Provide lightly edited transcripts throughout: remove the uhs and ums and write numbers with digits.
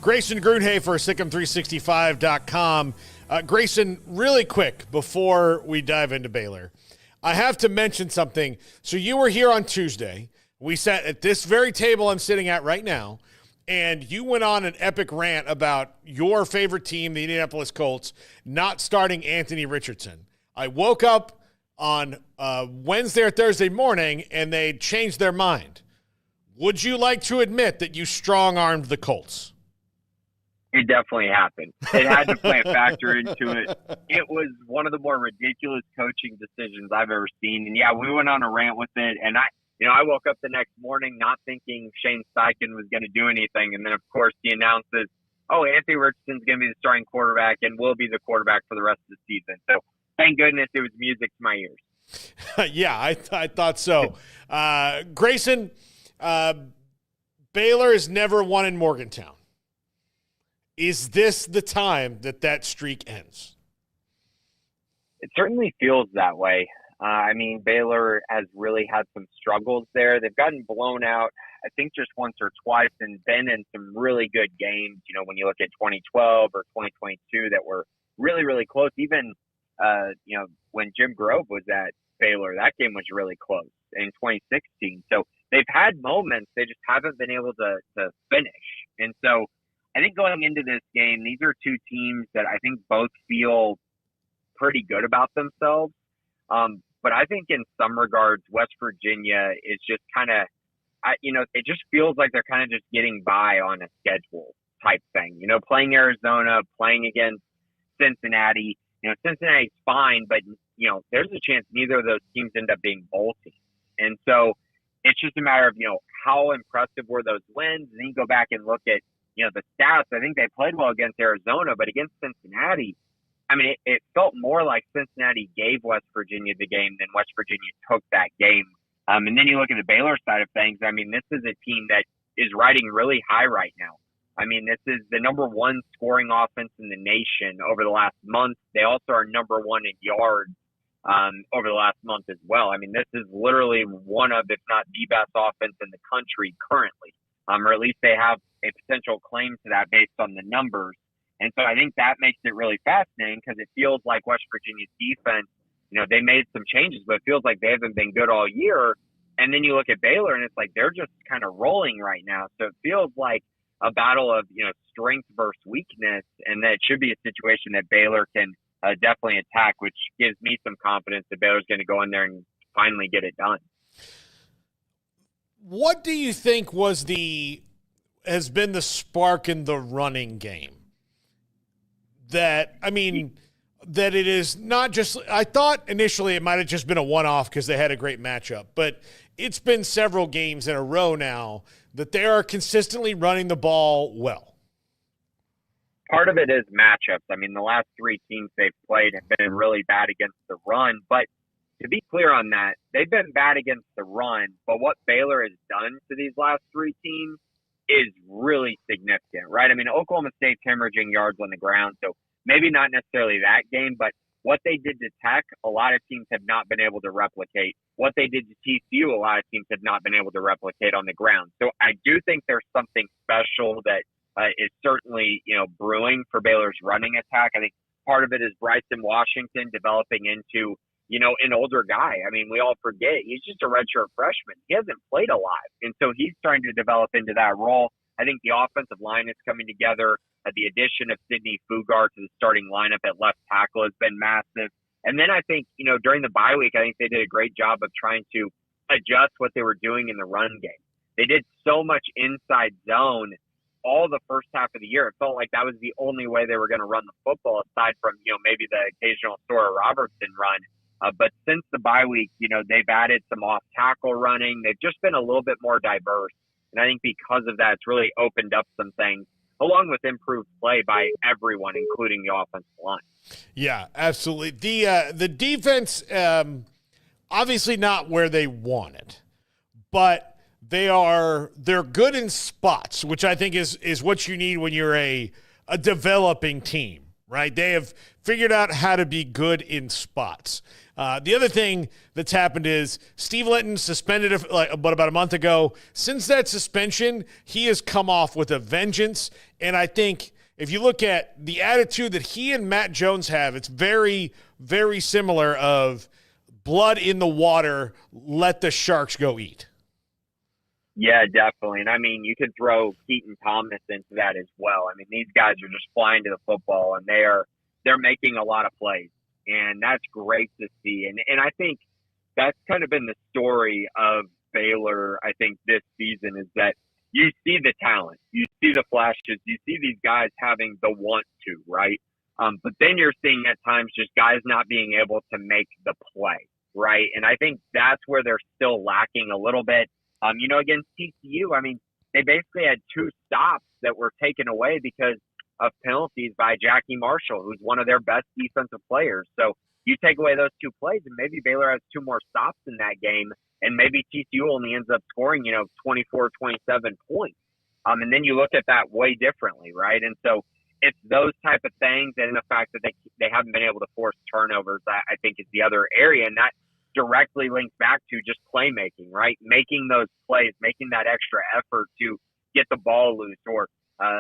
Grayson Grundhoefer Sic'Em365.com. Grayson, really quick before we dive into Baylor, I have to mention something. So you were here on Tuesday. We sat at this very table I'm sitting at right now, and you went on an epic rant about your favorite team, the Indianapolis Colts, not starting Anthony Richardson. I woke up on Wednesday or Thursday morning, and they changed their mind. Would you like to admit that you strong-armed the Colts? It definitely happened. It had to play a factor into it. It was one of the more ridiculous coaching decisions I've ever seen. And yeah, we went on a rant with it. And I woke up the next morning not thinking Shane Steichen was going to do anything. And then of course he announces, oh, Anthony Richardson's going to be the starting quarterback and will be the quarterback for the rest of the season. So thank goodness it was music to my ears. Yeah, I thought so. Grayson, Baylor has never won in Morgantown. Is this the time that streak ends? It certainly feels that way. Baylor has really had some struggles there. They've gotten blown out, I think, just once or twice and been in some really good games. You know, when you look at 2012 or 2022 that were really, really close. Even, when Jim Grove was at Baylor, that game was really close in 2016. So they've had moments. They just haven't been able to finish. And so I think going into this game, these are two teams that I think both feel pretty good about themselves. But I think in some regards, West Virginia is just kind of, it just feels like they're kind of just getting by on a schedule type thing. You know, playing Arizona, playing against Cincinnati. You know, Cincinnati's fine, but, there's a chance neither of those teams end up being bowl teams. And so it's just a matter of, how impressive were those wins? And then you go back and look at, the stats. I think they played well against Arizona, but against Cincinnati, it felt more like Cincinnati gave West Virginia the game than West Virginia took that game. And then you look at the Baylor side of things. This is a team that is riding really high right now. This is the number one scoring offense in the nation over the last month. They also are number one in yards over the last month as well. This is literally one of, if not the best offense in the country currently. Or at least they have a potential claim to that based on the numbers. And so I think that makes it really fascinating because it feels like West Virginia's defense, they made some changes, but it feels like they haven't been good all year. And then you look at Baylor and it's like they're just kind of rolling right now. So it feels like a battle of, strength versus weakness, and that it should be a situation that Baylor can definitely attack, which gives me some confidence that Baylor's going to go in there and finally get it done. What do you think has been the spark in the running game? That it is not just, I thought initially it might have just been a one-off because they had a great matchup, but it's been several games in a row now that they are consistently running the ball well. Part of it is matchups. The last three teams they've played have been really bad against the run, but to be clear on that, they've been bad against the run, but what Baylor has done to these last three teams is really significant, right? Oklahoma State's hemorrhaging yards on the ground, so maybe not necessarily that game, but what they did to Tech, a lot of teams have not been able to replicate. What they did to TCU, a lot of teams have not been able to replicate on the ground. So I do think there's something special that is certainly, brewing for Baylor's running attack. I think part of it is Bryson Washington developing into an older guy. We all forget he's just a redshirt freshman. He hasn't played a lot. And so he's starting to develop into that role. I think the offensive line is coming together. The addition of Sidney Fugar to the starting lineup at left tackle has been massive. And then I think, during the bye week, I think they did a great job of trying to adjust what they were doing in the run game. They did so much inside zone all the first half of the year. It felt like that was the only way they were going to run the football aside from, maybe the occasional Sora Robertson run. But since the bye week, they've added some off-tackle running. They've just been a little bit more diverse. And I think because of that, it's really opened up some things, along with improved play by everyone, including the offensive line. Yeah, absolutely. The defense, obviously not where they want it, but they're good in spots, which I think is what you need when you're a developing team, right? They have figured out how to be good in spots. The other thing that's happened is Steve Linton suspended about a month ago. Since that suspension, he has come off with a vengeance. And I think if you look at the attitude that he and Matt Jones have, it's very, very similar of blood in the water, let the sharks go eat. Yeah, definitely. And I mean, you could throw Keaton Thomas into that as well. I mean, these guys are just flying to the football, and they're making a lot of plays, and that's great to see. And I think that's kind of been the story of Baylor, I think, this season, is that you see the talent, you see the flashes, you see these guys having the want to, right? But then you're seeing at times just guys not being able to make the play, right? And I think that's where they're still lacking a little bit. Against TCU, I mean, they basically had 2 stops that were taken away because of penalties by Jackie Marshall, who's one of their best defensive players. So you take away those 2 plays, and maybe Baylor has 2 more stops in that game, and maybe TCU only ends up scoring, 24, 27 points. And then you look at that way differently, right? And so it's those type of things, and the fact that they haven't been able to force turnovers, I think, is the other area, and that directly links back to just playmaking, right? Making those plays, making that extra effort to get the ball loose, or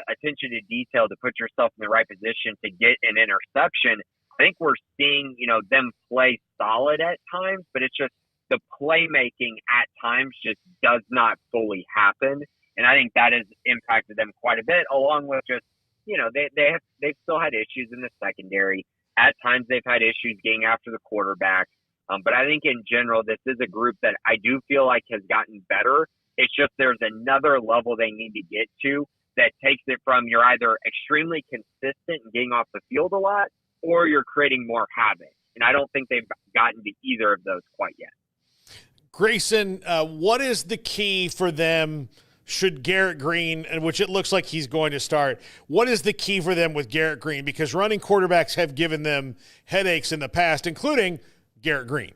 attention to detail to put yourself in the right position to get an interception. I think we're seeing, them play solid at times, but it's just the playmaking at times just does not fully happen. And I think that has impacted them quite a bit, along with just, they've still had issues in the secondary. At times they've had issues getting after the quarterback. But I think in general, this is a group that I do feel like has gotten better. It's just there's another level they need to get to that takes it from you're either extremely consistent and getting off the field a lot, or you're creating more havoc. And I don't think they've gotten to either of those quite yet. Grayson, what is the key for them should Garrett Green, and which it looks like he's going to start, what is the key for them with Garrett Green? Because running quarterbacks have given them headaches in the past, including Garrett Green.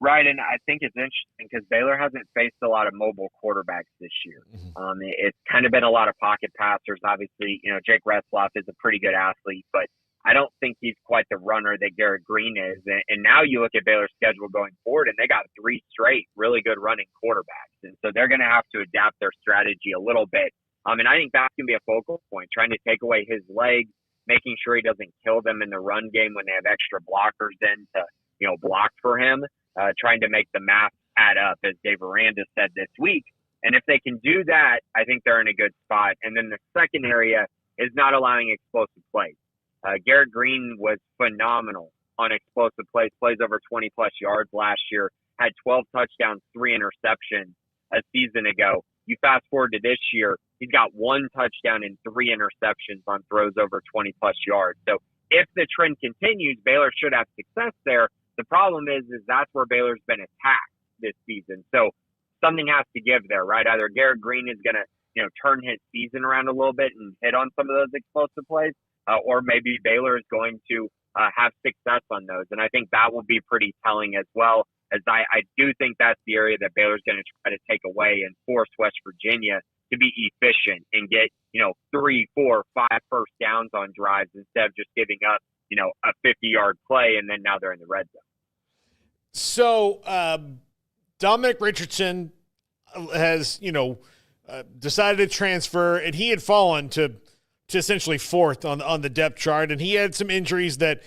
Right, and I think it's interesting because Baylor hasn't faced a lot of mobile quarterbacks this year. Mm-hmm. It's kind of been a lot of pocket passers. Obviously, Jake Retzloff is a pretty good athlete, but I don't think he's quite the runner that Garrett Green is. And now you look at Baylor's schedule going forward, and they got 3 straight really good running quarterbacks. And so they're going to have to adapt their strategy a little bit. And I think that's going to be a focal point, trying to take away his legs, making sure he doesn't kill them in the run game when they have extra blockers in to, block for him, trying to make the math add up, as Dave Aranda said this week. And if they can do that, I think they're in a good spot. And then the second area is not allowing explosive plays. Garrett Green was phenomenal on explosive plays over 20-plus yards last year, had 12 touchdowns, 3 interceptions a season ago. You fast forward to this year, he's got 1 touchdown and 3 interceptions on throws over 20-plus yards. So if the trend continues, Baylor should have success there. The problem is that's where Baylor's been attacked this season. So something has to give there, right? Either Garrett Green is going to, turn his season around a little bit and hit on some of those explosive plays, or maybe Baylor is going to have success on those. And I think that will be pretty telling as well, as I do think that's the area that Baylor's going to try to take away and force West Virginia to be efficient and get, 3, 4, 5 first downs on drives instead of just giving up, a 50-yard play, and then now they're in the red zone. So Dominic Richardson has, decided to transfer, and he had fallen to essentially 4th on the depth chart, and he had some injuries that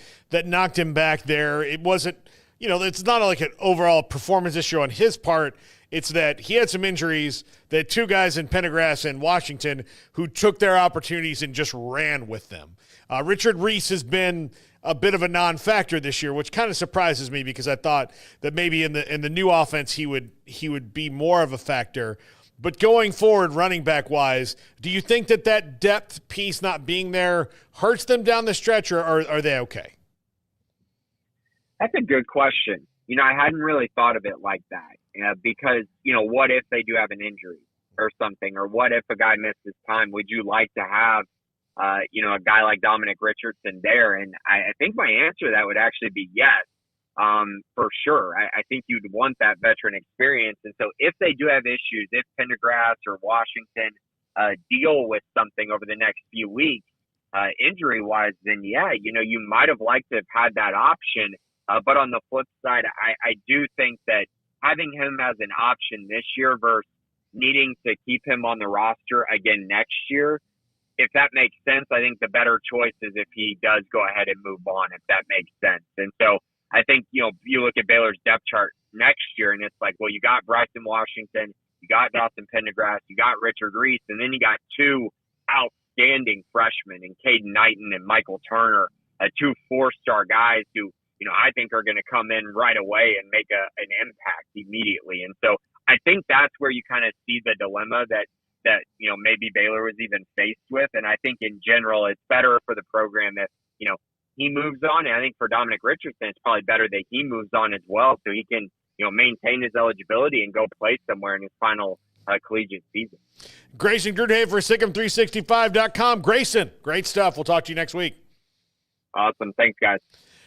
knocked him back there. It wasn't, it's not like an overall performance issue on his part. It's that he had some injuries that 2 guys in Pendergrass and Washington who took their opportunities and just ran with them. Richard Reese has been a bit of a non-factor this year, which kind of surprises me because I thought that maybe in the new offense he would be more of a factor. But going forward, running back wise, do you think that depth piece not being there hurts them down the stretch, or are they okay? That's a good question. I hadn't really thought of it like that because, what if they do have an injury or something, or what if a guy misses time? Would you like to have, a guy like Dominic Richardson there? And I think my answer to that would actually be yes, for sure. I think you'd want that veteran experience. And so if they do have issues, if Pendergrass or Washington deal with something over the next few weeks, injury-wise, then yeah, you might have liked to have had that option. But on the flip side, I do think that having him as an option this year versus needing to keep him on the roster again next year, if that makes sense, I think the better choice is if he does go ahead and move on, if that makes sense. And so I think, you look at Baylor's depth chart next year and it's like, well, you got Bryson Washington, you got Dawson Pendergrass, you got Richard Reese, and then you got two outstanding freshmen in Caden Knighton and Michael Turner, two four-star guys who, I think are going to come in right away and make an impact immediately. And so I think that's where you kind of see the dilemma that maybe Baylor was even faced with. And I think in general, it's better for the program if, he moves on. And I think for Dominic Richardson, it's probably better that he moves on as well so he can, maintain his eligibility and go play somewhere in his final collegiate season. Grayson Grundhoefer, Sic'Em365.com. Grayson, great stuff. We'll talk to you next week. Awesome. Thanks, guys.